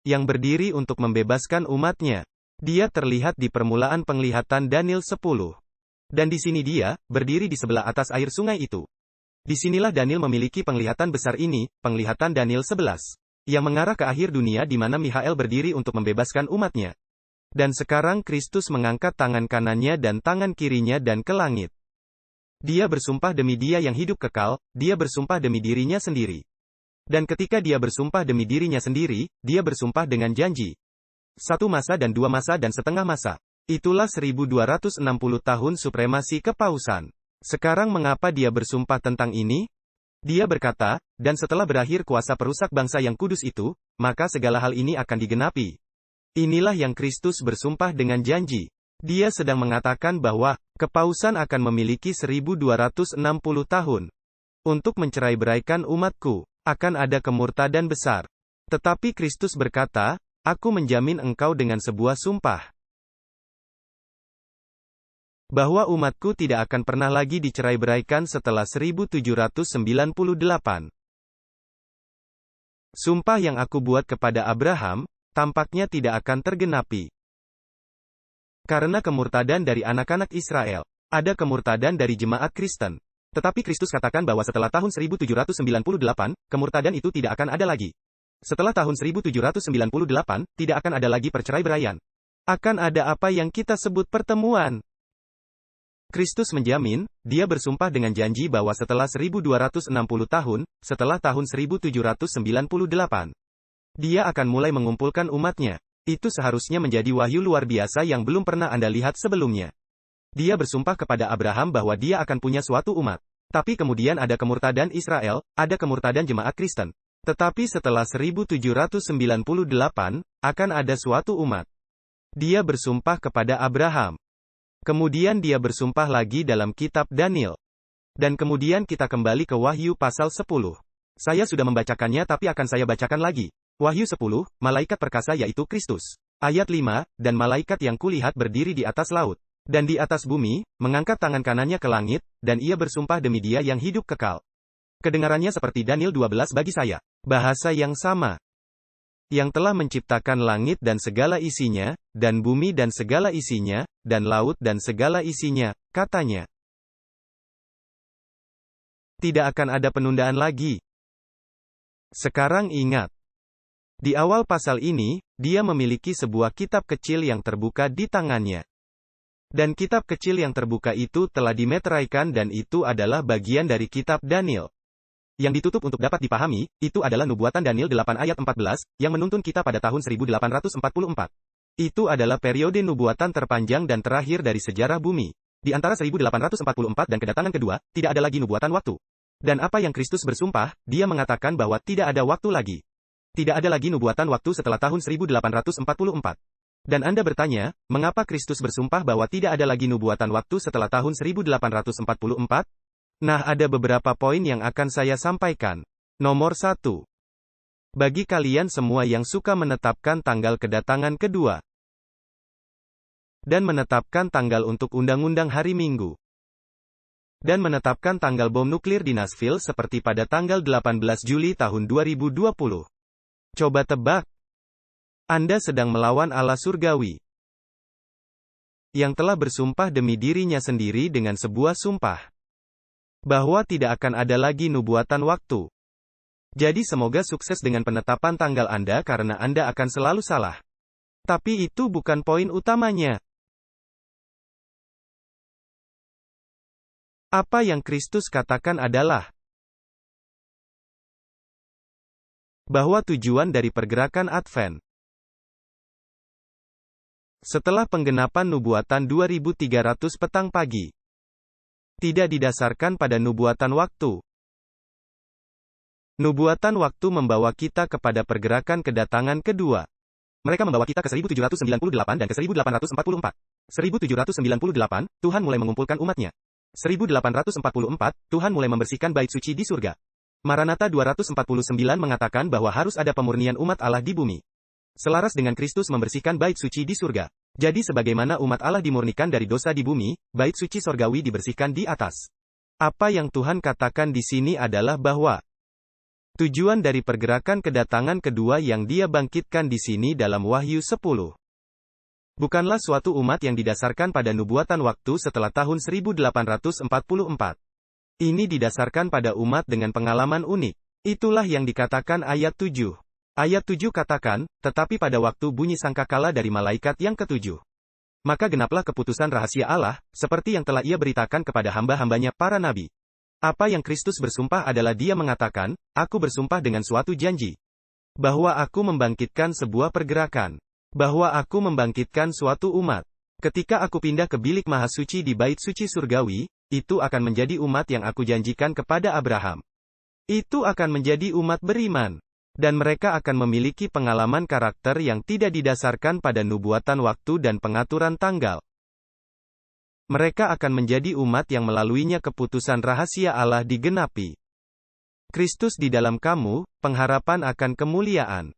Yang berdiri untuk membebaskan umatnya. Dia terlihat di permulaan penglihatan Daniel 10. Dan di sini dia, berdiri di sebelah atas air sungai itu. Disinilah Daniel memiliki penglihatan besar ini, penglihatan Daniel 11. Yang mengarah ke akhir dunia di mana Mihael berdiri untuk membebaskan umatnya. Dan sekarang Kristus mengangkat tangan kanannya dan tangan kirinya dan ke langit. Dia bersumpah demi dia yang hidup kekal, dia bersumpah demi dirinya sendiri. Dan ketika dia bersumpah demi dirinya sendiri, dia bersumpah dengan janji. 1 masa dan 2 masa dan setengah masa. Itulah 1260 tahun supremasi kepausan. Sekarang mengapa dia bersumpah tentang ini? Dia berkata, dan setelah berakhir kuasa perusak bangsa yang kudus itu, maka segala hal ini akan digenapi. Inilah yang Kristus bersumpah dengan janji. Dia sedang mengatakan bahwa, kepausan akan memiliki 1260 tahun. Untuk mencerai-beraikan umatku, akan ada kemurtadan besar. Tetapi Kristus berkata, aku menjamin engkau dengan sebuah sumpah. bahwa umatku tidak akan pernah lagi dicerai-beraikan setelah 1798. Sumpah yang aku buat kepada Abraham, tampaknya tidak akan tergenapi. Karena kemurtadan dari anak-anak Israel, ada kemurtadan dari jemaat Kristen. Tetapi Kristus katakan bahwa setelah tahun 1798, kemurtadan itu tidak akan ada lagi. Setelah tahun 1798, tidak akan ada lagi perceraiberaian. Akan ada apa yang kita sebut pertemuan. Kristus menjamin, dia bersumpah dengan janji bahwa setelah 1260 tahun, setelah tahun 1798, dia akan mulai mengumpulkan umatnya. Itu seharusnya menjadi wahyu luar biasa yang belum pernah Anda lihat sebelumnya. Dia bersumpah kepada Abraham bahwa dia akan punya suatu umat. Tapi kemudian ada kemurtadan Israel, ada kemurtadan jemaat Kristen. Tetapi setelah 1798, akan ada suatu umat. Dia bersumpah kepada Abraham. Kemudian dia bersumpah lagi dalam kitab Daniel. Dan kemudian kita kembali ke Wahyu pasal 10. Saya sudah membacakannya tapi akan saya bacakan lagi. Wahyu 10, malaikat perkasa yaitu Kristus. Ayat 5, dan malaikat yang kulihat berdiri di atas laut, dan di atas bumi, mengangkat tangan kanannya ke langit, dan ia bersumpah demi dia yang hidup kekal. Kedengarannya seperti Daniel 12 bagi saya. Bahasa yang sama. Yang telah menciptakan langit dan segala isinya, dan bumi dan segala isinya, dan laut dan segala isinya, katanya. Tidak akan ada penundaan lagi. Sekarang ingat. Di awal pasal ini, dia memiliki sebuah kitab kecil yang terbuka di tangannya. Dan kitab kecil yang terbuka itu telah dimeteraikan dan itu adalah bagian dari kitab Daniel. Yang ditutup untuk dapat dipahami, itu adalah nubuatan Daniel 8 ayat 14, yang menuntun kita pada tahun 1844. Itu adalah periode nubuatan terpanjang dan terakhir dari sejarah bumi. Di antara 1844 dan kedatangan kedua, tidak ada lagi nubuatan waktu. Dan apa yang Kristus bersumpah, dia mengatakan bahwa tidak ada waktu lagi. Tidak ada lagi nubuatan waktu setelah tahun 1844. Dan Anda bertanya, mengapa Kristus bersumpah bahwa tidak ada lagi nubuatan waktu setelah tahun 1844? Nah, ada beberapa poin yang akan saya sampaikan. Nomor 1. Bagi kalian semua yang suka menetapkan tanggal kedatangan kedua, dan menetapkan tanggal untuk undang-undang hari Minggu, dan menetapkan tanggal bom nuklir di Nashville seperti pada tanggal 18 Juli tahun 2020. Coba tebak. Anda sedang melawan Allah surgawi, yang telah bersumpah demi dirinya sendiri dengan sebuah sumpah bahwa tidak akan ada lagi nubuatan waktu. Jadi semoga sukses dengan penetapan tanggal Anda karena Anda akan selalu salah. Tapi itu bukan poin utamanya. Apa yang Kristus katakan adalah bahwa tujuan dari pergerakan Advent setelah penggenapan nubuatan 2300 petang pagi tidak didasarkan pada nubuatan waktu. Nubuatan waktu membawa kita kepada pergerakan kedatangan kedua. Mereka membawa kita ke 1798 dan ke 1844. 1798, Tuhan mulai mengumpulkan umatnya. 1844, Tuhan mulai membersihkan bait suci di surga. Maranatha 249 mengatakan bahwa harus ada pemurnian umat Allah di bumi. Selaras dengan Kristus membersihkan bait suci di surga. Jadi sebagaimana umat Allah dimurnikan dari dosa di bumi, bait suci sorgawi dibersihkan di atas. Apa yang Tuhan katakan di sini adalah bahwa tujuan dari pergerakan kedatangan kedua yang dia bangkitkan di sini dalam Wahyu 10 bukanlah suatu umat yang didasarkan pada nubuatan waktu setelah tahun 1844. Ini didasarkan pada umat dengan pengalaman unik. Itulah yang dikatakan ayat 7. Ayat 7 katakan, tetapi pada waktu bunyi sangkakala dari malaikat yang ketujuh, maka genaplah keputusan rahasia Allah, seperti yang telah ia beritakan kepada hamba-hambanya para nabi. Apa yang Kristus bersumpah adalah dia mengatakan, aku bersumpah dengan suatu janji, bahwa aku membangkitkan sebuah pergerakan, bahwa aku membangkitkan suatu umat. Ketika aku pindah ke bilik maha suci di bait suci surgawi, itu akan menjadi umat yang aku janjikan kepada Abraham. Itu akan menjadi umat beriman. Dan mereka akan memiliki pengalaman karakter yang tidak didasarkan pada nubuatan waktu dan pengaturan tanggal. Mereka akan menjadi umat yang melaluinya keputusan rahasia Allah digenapi. Kristus di dalam kamu, pengharapan akan kemuliaan.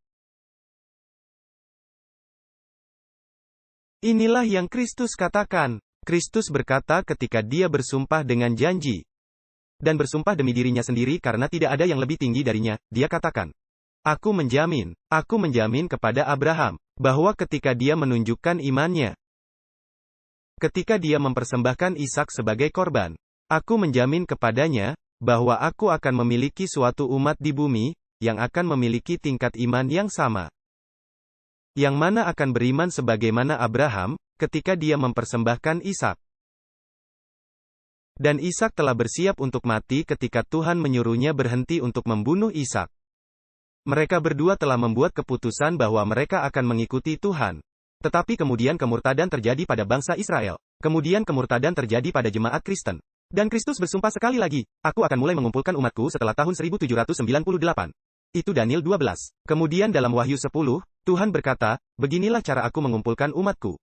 Inilah yang Kristus katakan. Kristus berkata ketika dia bersumpah dengan janji. Dan bersumpah demi dirinya sendiri karena tidak ada yang lebih tinggi darinya, dia katakan, aku menjamin kepada Abraham, bahwa ketika dia menunjukkan imannya, ketika dia mempersembahkan Ishak sebagai korban, aku menjamin kepadanya, bahwa aku akan memiliki suatu umat di bumi, yang akan memiliki tingkat iman yang sama. Yang mana akan beriman sebagaimana Abraham, ketika dia mempersembahkan Ishak. Dan Ishak telah bersiap untuk mati ketika Tuhan menyuruhnya berhenti untuk membunuh Ishak. Mereka berdua telah membuat keputusan bahwa mereka akan mengikuti Tuhan. Tetapi kemudian kemurtadan terjadi pada bangsa Israel. Kemudian kemurtadan terjadi pada jemaat Kristen. Dan Kristus bersumpah sekali lagi, aku akan mulai mengumpulkan umatku setelah tahun 1798. Itu Daniel 12. Kemudian dalam Wahyu 10, Tuhan berkata, beginilah cara aku mengumpulkan umatku.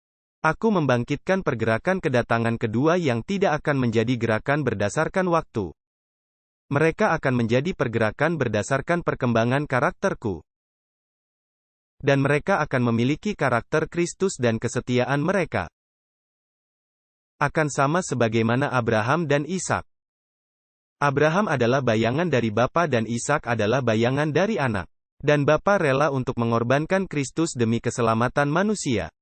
Aku membangkitkan pergerakan kedatangan kedua yang tidak akan menjadi gerakan berdasarkan waktu. Mereka akan menjadi pergerakan berdasarkan perkembangan karakterku. Dan mereka akan memiliki karakter Kristus dan kesetiaan mereka. Akan sama sebagaimana Abraham dan Ishak. Abraham adalah bayangan dari Bapa dan Ishak adalah bayangan dari anak. Dan Bapa rela untuk mengorbankan Kristus demi keselamatan manusia.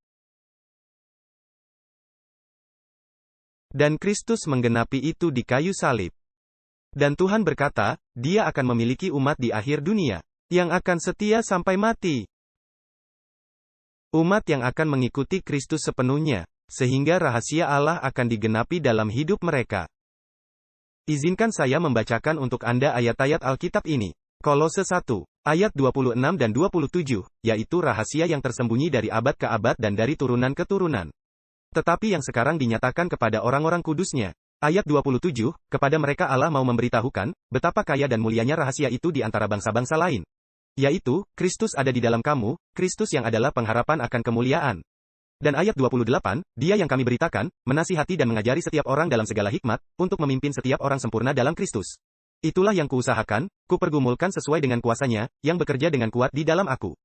Dan Kristus menggenapi itu di kayu salib. Dan Tuhan berkata, dia akan memiliki umat di akhir dunia, yang akan setia sampai mati. Umat yang akan mengikuti Kristus sepenuhnya, sehingga rahasia Allah akan digenapi dalam hidup mereka. Izinkan saya membacakan untuk Anda ayat-ayat Alkitab ini. Kolose 1, ayat 26 dan 27, yaitu rahasia yang tersembunyi dari abad ke abad dan dari turunan ke turunan. Tetapi yang sekarang dinyatakan kepada orang-orang kudusnya. Ayat 27, kepada mereka Allah mau memberitahukan, betapa kaya dan mulianya rahasia itu di antara bangsa-bangsa lain. Yaitu, Kristus ada di dalam kamu, Kristus yang adalah pengharapan akan kemuliaan. Dan ayat 28, dia yang kami beritakan, menasihati dan mengajari setiap orang dalam segala hikmat, untuk memimpin setiap orang sempurna dalam Kristus. Itulah yang kuusahakan, kupergumulkan sesuai dengan kuasanya, yang bekerja dengan kuat di dalam aku.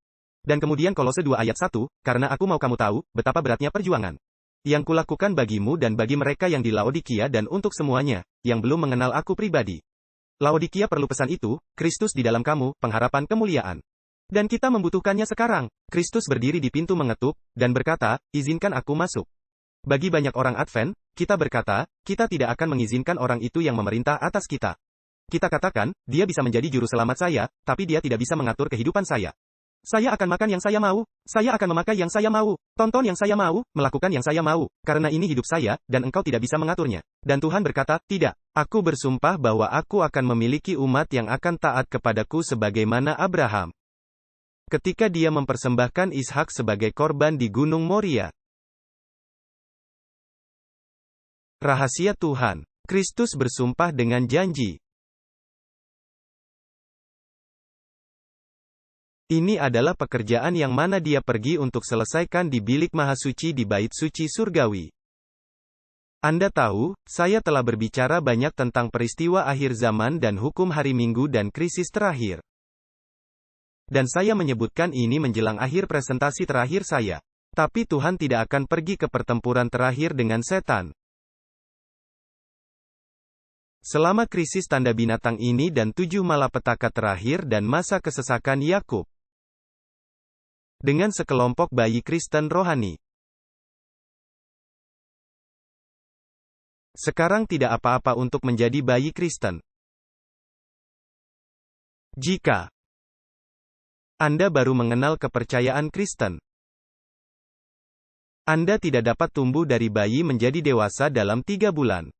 Dan kemudian Kolose 2 ayat 1, karena aku mau kamu tahu, betapa beratnya perjuangan yang kulakukan bagimu dan bagi mereka yang di Laodikia dan untuk semuanya, yang belum mengenal aku pribadi. Laodikia perlu pesan itu, Kristus di dalam kamu, pengharapan kemuliaan. Dan kita membutuhkannya sekarang. Kristus berdiri di pintu mengetuk, dan berkata, izinkan aku masuk. Bagi banyak orang Advent, kita berkata, kita tidak akan mengizinkan orang itu yang memerintah atas kita. Kita katakan, dia bisa menjadi juru selamat saya, tapi dia tidak bisa mengatur kehidupan saya. Saya akan makan yang saya mau, saya akan memakai yang saya mau, tonton yang saya mau, melakukan yang saya mau, karena ini hidup saya, dan engkau tidak bisa mengaturnya. Dan Tuhan berkata, tidak, aku bersumpah bahwa aku akan memiliki umat yang akan taat kepadaku sebagaimana Abraham. Ketika dia mempersembahkan Ishak sebagai korban di Gunung Moria. Rahasia Tuhan. Kristus bersumpah dengan janji. Ini adalah pekerjaan yang mana dia pergi untuk selesaikan di bilik mahasuci di bait suci surgawi. Anda tahu, saya telah berbicara banyak tentang peristiwa akhir zaman dan hukum hari Minggu dan krisis terakhir. Dan saya menyebutkan ini menjelang akhir presentasi terakhir saya. Tapi Tuhan tidak akan pergi ke pertempuran terakhir dengan setan. Selama krisis tanda binatang ini dan 7 malapetaka terakhir dan masa kesesakan Yakub. Dengan sekelompok bayi Kristen rohani. Sekarang tidak apa-apa untuk menjadi bayi Kristen. Jika Anda baru mengenal kepercayaan Kristen, Anda tidak dapat tumbuh dari bayi menjadi dewasa dalam 3 bulan.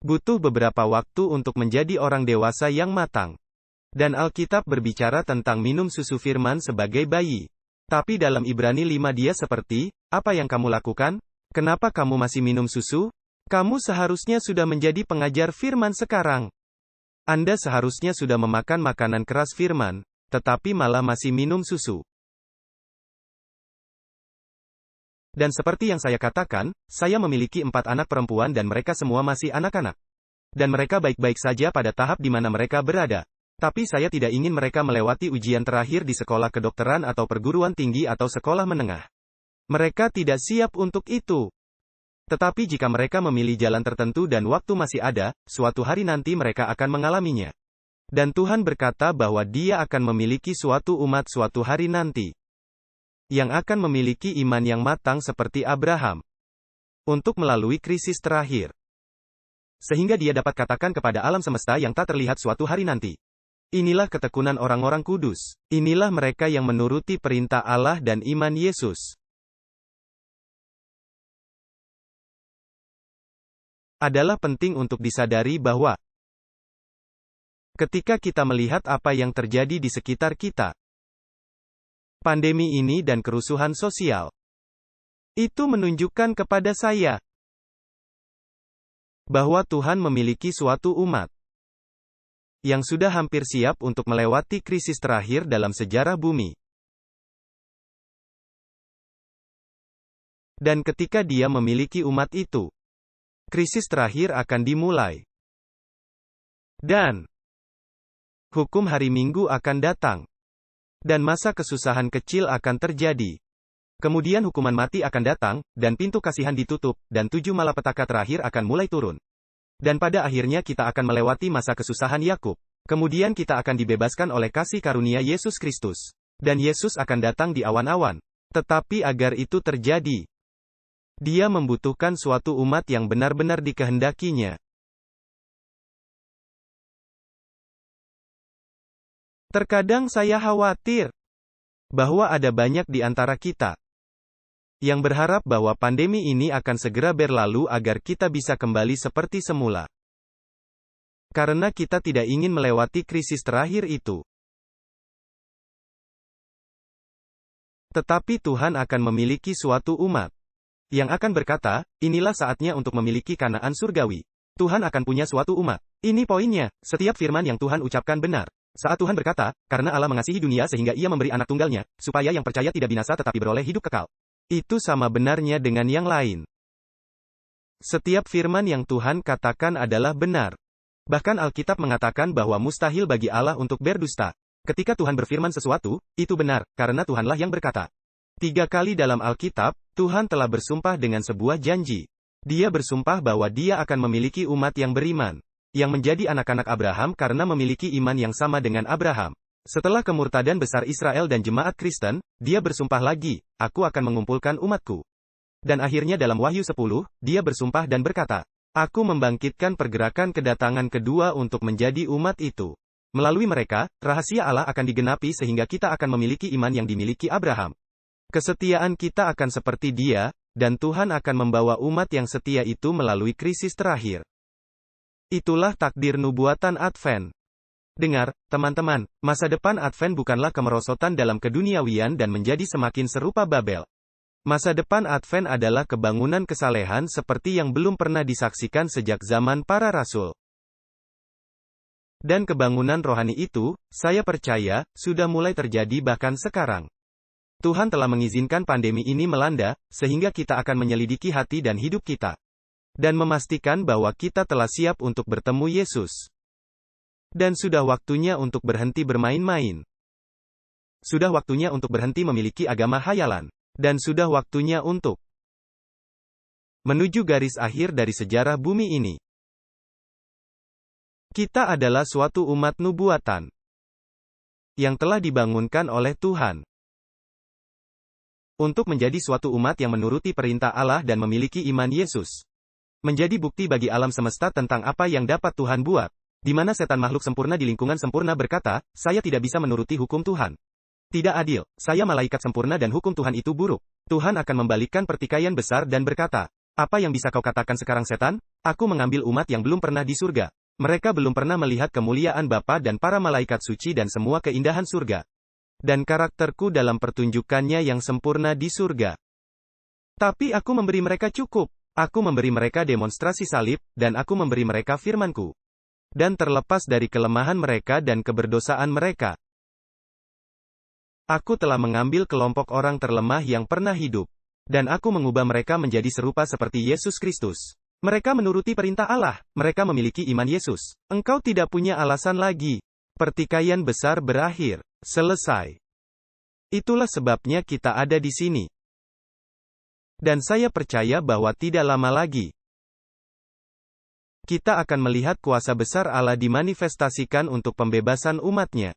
Butuh beberapa waktu untuk menjadi orang dewasa yang matang. Dan Alkitab berbicara tentang minum susu firman sebagai bayi. Tapi dalam Ibrani 5 dia seperti, apa yang kamu lakukan? Kenapa kamu masih minum susu? Kamu seharusnya sudah menjadi pengajar firman sekarang. Anda seharusnya sudah memakan makanan keras firman, tetapi malah masih minum susu. Dan seperti yang saya katakan, saya memiliki 4 anak perempuan dan mereka semua masih anak-anak. Dan mereka baik-baik saja pada tahap di mana mereka berada. Tapi saya tidak ingin mereka melewati ujian terakhir di sekolah kedokteran atau perguruan tinggi atau sekolah menengah. Mereka tidak siap untuk itu. Tetapi jika mereka memilih jalan tertentu dan waktu masih ada, suatu hari nanti mereka akan mengalaminya. Dan Tuhan berkata bahwa Dia akan memiliki suatu umat suatu hari nanti, yang akan memiliki iman yang matang seperti Abraham, untuk melalui krisis terakhir. Sehingga Dia dapat katakan kepada alam semesta yang tak terlihat suatu hari nanti. Inilah ketekunan orang-orang kudus. Inilah mereka yang menuruti perintah Allah dan iman Yesus. Adalah penting untuk disadari bahwa ketika kita melihat apa yang terjadi di sekitar kita, pandemi ini dan kerusuhan sosial, itu menunjukkan kepada saya bahwa Tuhan memiliki suatu umat yang sudah hampir siap untuk melewati krisis terakhir dalam sejarah bumi. Dan ketika Dia memiliki umat itu, krisis terakhir akan dimulai. Dan hukum hari Minggu akan datang. Dan masa kesusahan kecil akan terjadi. Kemudian hukuman mati akan datang, dan pintu kasihan ditutup, dan 7 malapetaka terakhir akan mulai turun. Dan pada akhirnya kita akan melewati masa kesusahan Yakub. Kemudian kita akan dibebaskan oleh kasih karunia Yesus Kristus. Dan Yesus akan datang di awan-awan. Tetapi agar itu terjadi, Dia membutuhkan suatu umat yang benar-benar dikehendakinya. Terkadang saya khawatir bahwa ada banyak di antara kita yang berharap bahwa pandemi ini akan segera berlalu agar kita bisa kembali seperti semula. Karena kita tidak ingin melewati krisis terakhir itu. Tetapi Tuhan akan memiliki suatu umat yang akan berkata, inilah saatnya untuk memiliki Kanaan surgawi. Tuhan akan punya suatu umat. Ini poinnya, setiap firman yang Tuhan ucapkan benar. Saat Tuhan berkata, karena Allah mengasihi dunia sehingga Ia memberi anak tunggalnya, supaya yang percaya tidak binasa tetapi beroleh hidup kekal. Itu sama benarnya dengan yang lain. Setiap firman yang Tuhan katakan adalah benar. Bahkan Alkitab mengatakan bahwa mustahil bagi Allah untuk berdusta. Ketika Tuhan berfirman sesuatu, itu benar, karena Tuhanlah yang berkata. 3 kali dalam Alkitab, Tuhan telah bersumpah dengan sebuah janji. Dia bersumpah bahwa Dia akan memiliki umat yang beriman, yang menjadi anak-anak Abraham karena memiliki iman yang sama dengan Abraham. Setelah kemurtadan besar Israel dan jemaat Kristen, Dia bersumpah lagi, aku akan mengumpulkan umatku. Dan akhirnya dalam Wahyu 10, Dia bersumpah dan berkata, aku membangkitkan pergerakan kedatangan kedua untuk menjadi umat itu. Melalui mereka, rahasia Allah akan digenapi sehingga kita akan memiliki iman yang dimiliki Abraham. Kesetiaan kita akan seperti Dia, dan Tuhan akan membawa umat yang setia itu melalui krisis terakhir. Itulah takdir nubuatan Advent. Dengar, teman-teman, masa depan Advent bukanlah kemerosotan dalam keduniawian dan menjadi semakin serupa Babel. Masa depan Advent adalah kebangunan kesalehan seperti yang belum pernah disaksikan sejak zaman para rasul. Dan kebangunan rohani itu, saya percaya, sudah mulai terjadi bahkan sekarang. Tuhan telah mengizinkan pandemi ini melanda, sehingga kita akan menyelidiki hati dan hidup kita. Dan memastikan bahwa kita telah siap untuk bertemu Yesus. Dan sudah waktunya untuk berhenti bermain-main. Sudah waktunya untuk berhenti memiliki agama hayalan. Dan sudah waktunya untuk menuju garis akhir dari sejarah bumi ini. Kita adalah suatu umat nubuatan yang telah dibangunkan oleh Tuhan untuk menjadi suatu umat yang menuruti perintah Allah dan memiliki iman Yesus. Menjadi bukti bagi alam semesta tentang apa yang dapat Tuhan buat. Di mana setan makhluk sempurna di lingkungan sempurna berkata, saya tidak bisa menuruti hukum Tuhan. Tidak adil, saya malaikat sempurna dan hukum Tuhan itu buruk. Tuhan akan membalikkan pertikaian besar dan berkata, apa yang bisa kau katakan sekarang setan? Aku mengambil umat yang belum pernah di surga. Mereka belum pernah melihat kemuliaan Bapa dan para malaikat suci dan semua keindahan surga. Dan karakterku dalam pertunjukannya yang sempurna di surga. Tapi aku memberi mereka cukup. Aku memberi mereka demonstrasi salib, dan aku memberi mereka firmanku. Dan terlepas dari kelemahan mereka dan keberdosaan mereka, aku telah mengambil kelompok orang terlemah yang pernah hidup. Dan aku mengubah mereka menjadi serupa seperti Yesus Kristus. Mereka menuruti perintah Allah, mereka memiliki iman Yesus. Engkau tidak punya alasan lagi. Pertikaian besar berakhir. Selesai. Itulah sebabnya kita ada di sini. Dan saya percaya bahwa tidak lama lagi, kita akan melihat kuasa besar Allah dimanifestasikan untuk pembebasan umatnya.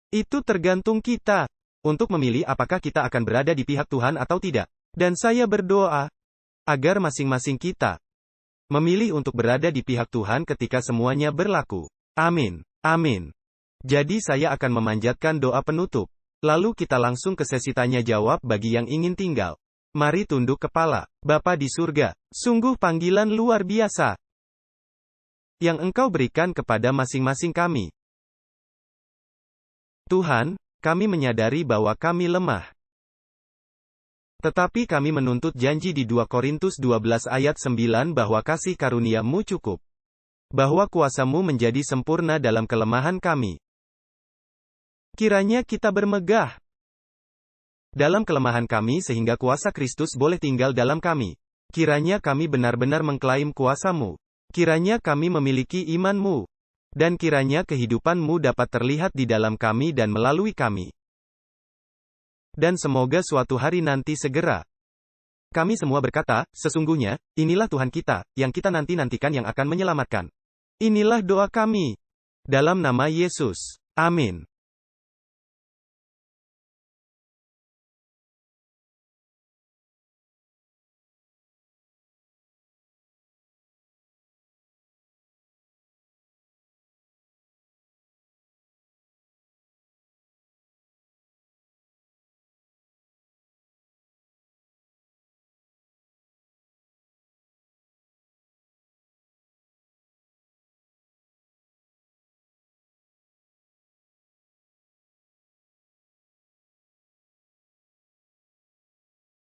Itu tergantung kita, untuk memilih apakah kita akan berada di pihak Tuhan atau tidak. Dan saya berdoa, agar masing-masing kita, memilih untuk berada di pihak Tuhan ketika semuanya berlaku. Amin. Amin. Jadi saya akan memanjatkan doa penutup. Lalu kita langsung ke sesi tanya jawab bagi yang ingin tinggal. Mari tunduk kepala. Bapa di surga, sungguh panggilan luar biasa yang Engkau berikan kepada masing-masing kami. Tuhan, kami menyadari bahwa kami lemah. Tetapi kami menuntut janji di 2 Korintus 12 ayat 9 bahwa kasih karunia-Mu cukup. Bahwa kuasa-Mu menjadi sempurna dalam kelemahan kami. Kiranya kita bermegah dalam kelemahan kami sehingga kuasa Kristus boleh tinggal dalam kami. Kiranya kami benar-benar mengklaim kuasa-Mu. Kiranya kami memiliki iman-Mu. Dan kiranya kehidupan-Mu dapat terlihat di dalam kami dan melalui kami. Dan semoga suatu hari nanti segera, kami semua berkata, sesungguhnya, inilah Tuhan kita, yang kita nanti-nantikan yang akan menyelamatkan. Inilah doa kami. Dalam nama Yesus. Amin.